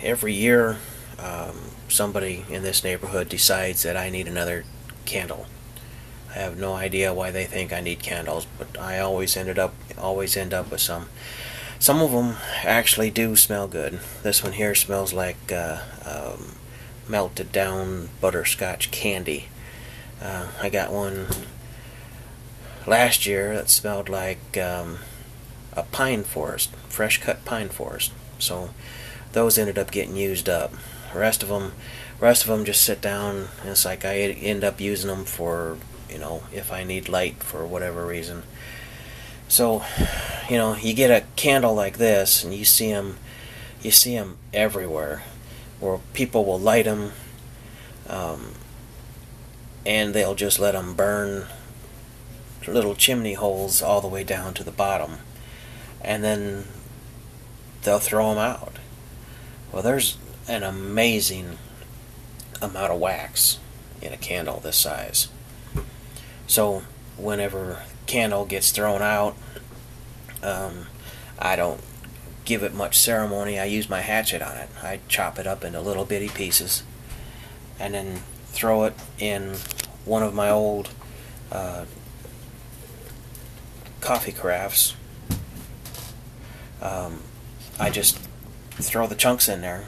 every year somebody in this neighborhood decides that I need another candle. I have no idea why they think I need candles, but I always end up with some. Some of them actually do smell good. This one here smells like melted down butterscotch candy. I got one last year that smelled like a pine forest, fresh cut pine forest. So those ended up getting used up. The rest of them just sit down, and it's like I end up using them for, if I need light for whatever reason. So, you get a candle like this, and you see them everywhere, where people will light them, and they'll just let them burn little chimney holes all the way down to the bottom, and then they'll throw them out. Well, there's an amazing amount of wax in a candle this size. So whenever candle gets thrown out, I don't give it much ceremony. I use my hatchet on it. I chop it up into little bitty pieces and then throw it in one of my old coffee caraffes. I just throw the chunks in there.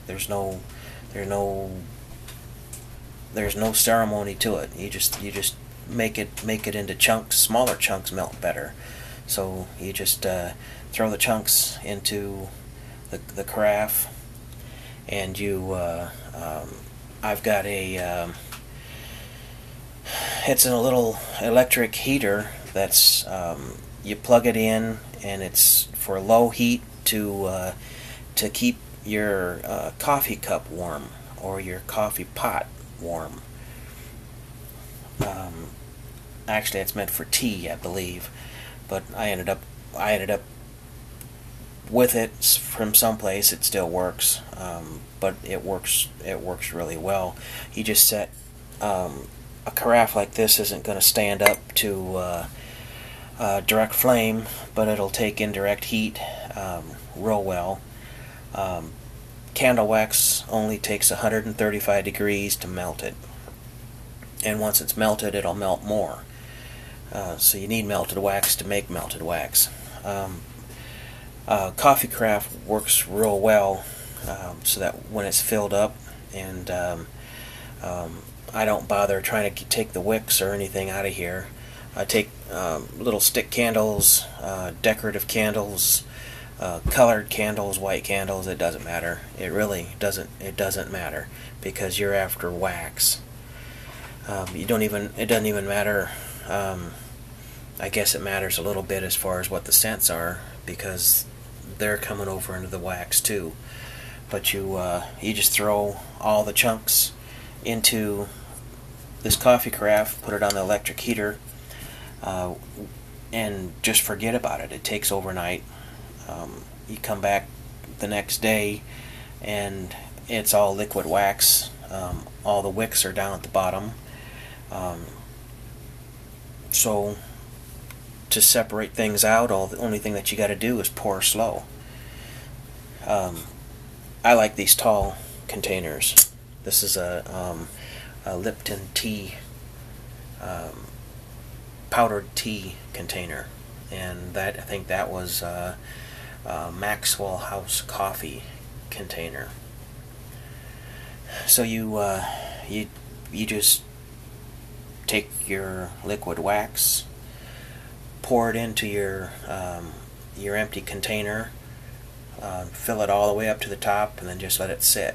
There's no ceremony to it. You just make it into chunks. Smaller chunks melt better. So you just throw the chunks into the carafe, and I've got it's in a little electric heater that's you plug it in, and it's for low heat to keep your coffee cup warm, or your coffee pot warm. Actually, it's meant for tea, I believe, but I ended up with it from someplace. It still works, but it works really well. You just set a carafe like this isn't going to stand up to direct flame, but it'll take indirect heat real well. Candle wax only takes 135 degrees to melt it, and once it's melted, it'll melt more. So you need melted wax to make melted wax. Coffee carafe works real well, so that when it's filled up, and I don't bother trying to take the wicks or anything out of here. I take little stick candles, decorative candles, colored candles, white candles. It doesn't matter. It really doesn't. It doesn't matter, because you're after wax. It doesn't even matter. I guess it matters a little bit as far as what the scents are, because they're coming over into the wax too. But you just throw all the chunks into this coffee carafe, put it on the electric heater, and just forget about it. It takes overnight. You come back the next day, and it's all liquid wax. All the wicks are down at the bottom. So to separate things out, the only thing that you got to do is pour slow. I like these tall containers. This is a Lipton tea, powdered tea container, and I think that was Maxwell House coffee container. So you just take your liquid wax, pour it into your empty container, fill it all the way up to the top, and then just let it sit.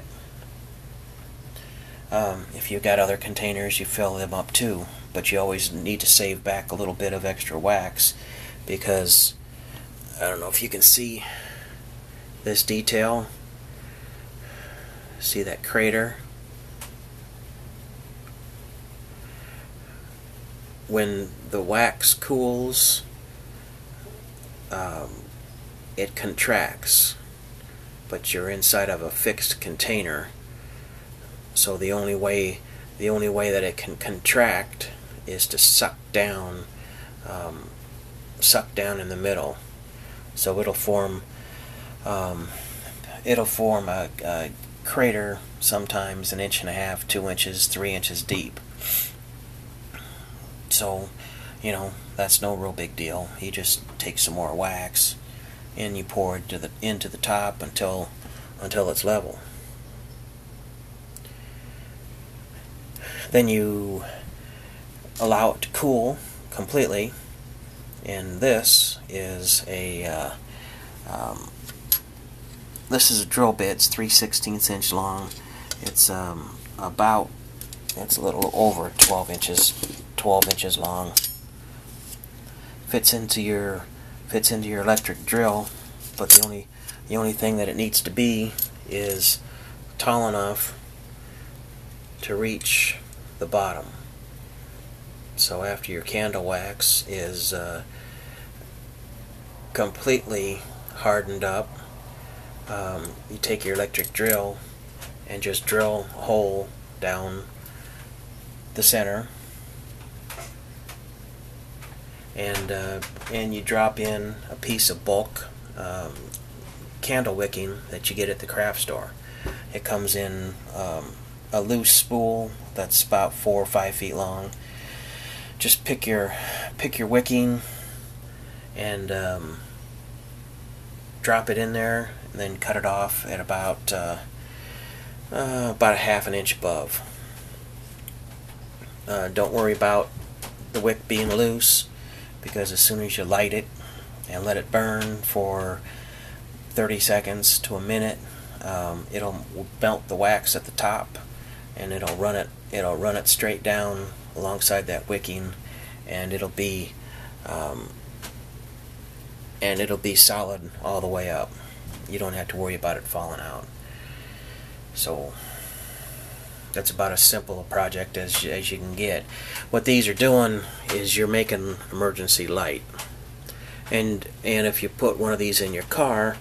If you've got other containers, you fill them up too, but you always need to save back a little bit of extra wax, because I don't know if you can see this detail. See that crater? When the wax cools, it contracts, but you're inside of a fixed container. So the only way that it can contract is to suck down in the middle. So it'll form it'll form a crater sometimes 1.5 inches, 2 inches, 3 inches deep. So, you know, that's no real big deal. You just take some more wax and you pour it into the top until it's level. Then you allow it to cool completely, and this is a drill bit. It's 3/16 inch long. It's it's a little over 12 inches long. Fits into your electric drill, but the only thing that it needs to be is tall enough to reach the bottom. So after your candle wax is completely hardened up, you take your electric drill and just drill a hole down the center, and you drop in a piece of bulk candle wicking that you get at the craft store. It comes in a loose spool that's about 4 or 5 feet long. Just pick your wicking and drop it in there, and then cut it off at about a 1/2 inch above. Don't worry about the wick being loose, because as soon as you light it and let it burn for 30 seconds to a minute, it'll melt the wax at the top, and it'll run it straight down alongside that wicking, and it'll be solid all the way up. You don't have to worry about it falling out. So that's about as simple a project as you can get. What these are doing is you're making emergency light, and if you put one of these in your car,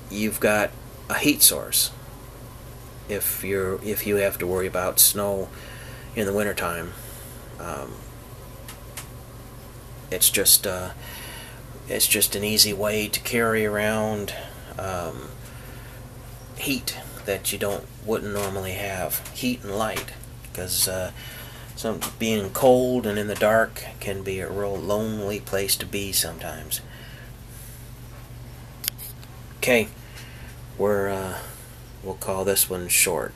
you've got a heat source. If you have to worry about snow in the wintertime, it's just an easy way to carry around heat that you wouldn't normally have. Heat and light, because being cold and in the dark can be a real lonely place to be sometimes. Okay, we'll call this one short.